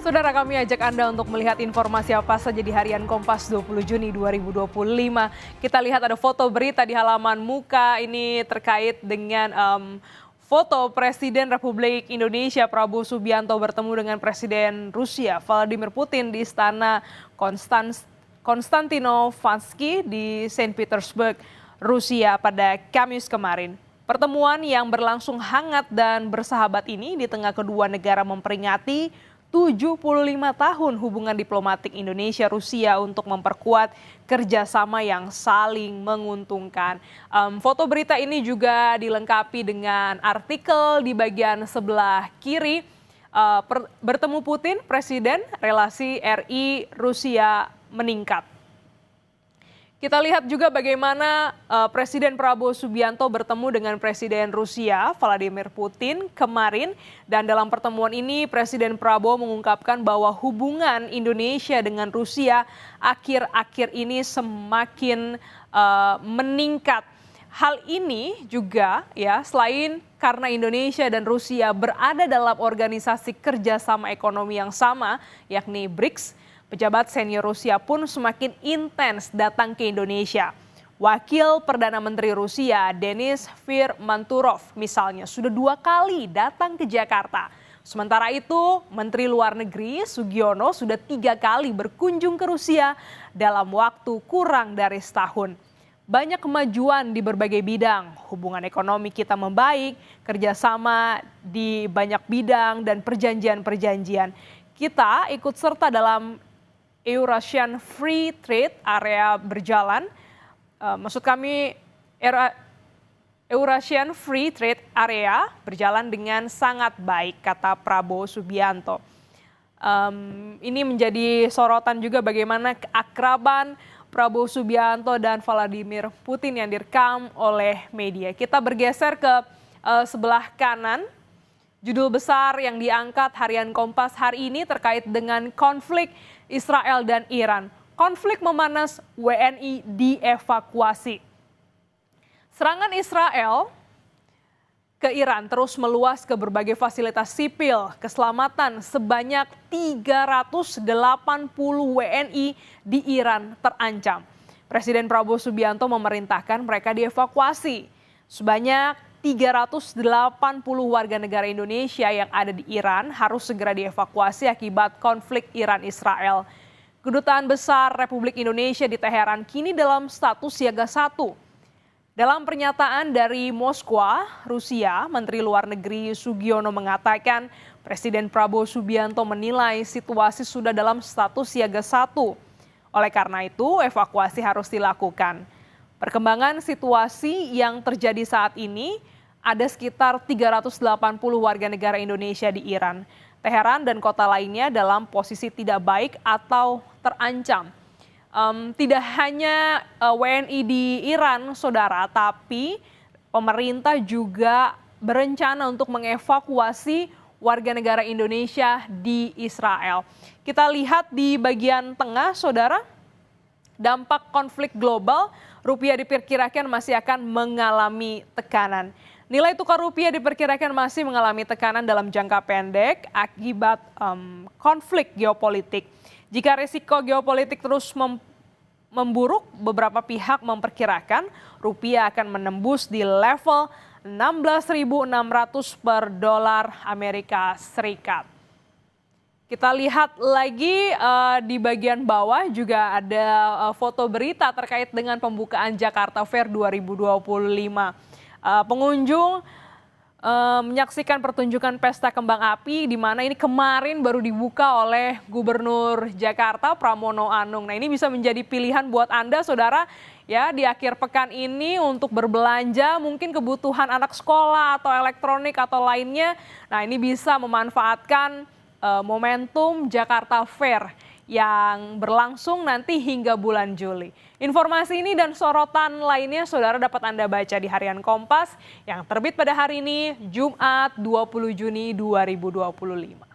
Saudara, kami ajak Anda untuk melihat informasi apa saja di harian Kompas 20 Juni 2025. Kita lihat ada foto berita di halaman muka ini terkait dengan foto Presiden Republik Indonesia Prabowo Subianto bertemu dengan Presiden Rusia Vladimir Putin di Istana Konstantinovansky di Saint Petersburg, Rusia pada Kamis kemarin. Pertemuan yang berlangsung hangat dan bersahabat ini di tengah kedua negara memperingati 75 tahun hubungan diplomatik Indonesia-Rusia untuk memperkuat kerjasama yang saling menguntungkan. Foto berita ini juga dilengkapi dengan artikel di bagian sebelah kiri. Bertemu Putin, Presiden, relasi RI-Rusia meningkat. Kita lihat juga bagaimana Presiden Prabowo Subianto bertemu dengan Presiden Rusia Vladimir Putin kemarin. Dan dalam pertemuan ini Presiden Prabowo mengungkapkan bahwa hubungan Indonesia dengan Rusia akhir-akhir ini semakin meningkat. Hal ini juga selain karena Indonesia dan Rusia berada dalam organisasi kerjasama ekonomi yang sama yakni BRICS. Pejabat senior Rusia pun semakin intens datang ke Indonesia. Wakil Perdana Menteri Rusia Denis Firmanturov misalnya sudah 2 kali datang ke Jakarta. Sementara itu Menteri Luar Negeri Sugiono sudah 3 kali berkunjung ke Rusia dalam waktu kurang dari setahun. Banyak kemajuan di berbagai bidang, hubungan ekonomi kita membaik, kerjasama di banyak bidang dan perjanjian-perjanjian. Kita ikut serta dalam Eurasian Free Trade Area berjalan, Eurasian Free Trade Area berjalan dengan sangat baik, kata Prabowo Subianto. Ini menjadi sorotan juga bagaimana keakraban Prabowo Subianto dan Vladimir Putin yang direkam oleh media. Kita bergeser ke sebelah kanan. Judul besar yang diangkat harian Kompas hari ini terkait dengan konflik Israel dan Iran. Konflik memanas, WNI dievakuasi. Serangan Israel ke Iran terus meluas ke berbagai fasilitas sipil. Keselamatan sebanyak 380 WNI di Iran terancam. Presiden Prabowo Subianto memerintahkan mereka dievakuasi. Sebanyak 380 warga negara Indonesia yang ada di Iran harus segera dievakuasi akibat konflik Iran-Israel. Kedutaan Besar Republik Indonesia di Teheran kini dalam status siaga 1. Dalam pernyataan dari Moskwa, Rusia, Menteri Luar Negeri Sugiono mengatakan Presiden Prabowo Subianto menilai situasi sudah dalam status siaga 1. Oleh karena itu, evakuasi harus dilakukan. Perkembangan situasi yang terjadi saat ini, ada sekitar 380 warga negara Indonesia di Iran. Teheran dan kota lainnya dalam posisi tidak baik atau terancam. Tidak hanya WNI di Iran, saudara, tapi pemerintah juga berencana untuk mengevakuasi warga negara Indonesia di Israel. Kita lihat di bagian tengah, saudara, dampak konflik global, rupiah diperkirakan masih akan mengalami tekanan. Nilai tukar rupiah diperkirakan masih mengalami tekanan dalam jangka pendek akibat konflik geopolitik. Jika risiko geopolitik terus memburuk, beberapa pihak memperkirakan rupiah akan menembus di level 16.600 per dolar Amerika Serikat. Kita lihat lagi di bagian bawah juga ada foto berita terkait dengan pembukaan Jakarta Fair 2025. Pengunjung menyaksikan pertunjukan pesta kembang api di mana ini kemarin baru dibuka oleh Gubernur Jakarta Pramono Anung. Nah, ini bisa menjadi pilihan buat Anda, saudara, ya, di akhir pekan ini untuk berbelanja mungkin kebutuhan anak sekolah atau elektronik atau lainnya. Nah, ini bisa memanfaatkan momentum Jakarta Fair yang berlangsung nanti hingga bulan Juli. Informasi ini dan sorotan lainnya saudara dapat Anda baca di harian Kompas yang terbit pada hari ini Jumat 20 Juni 2025.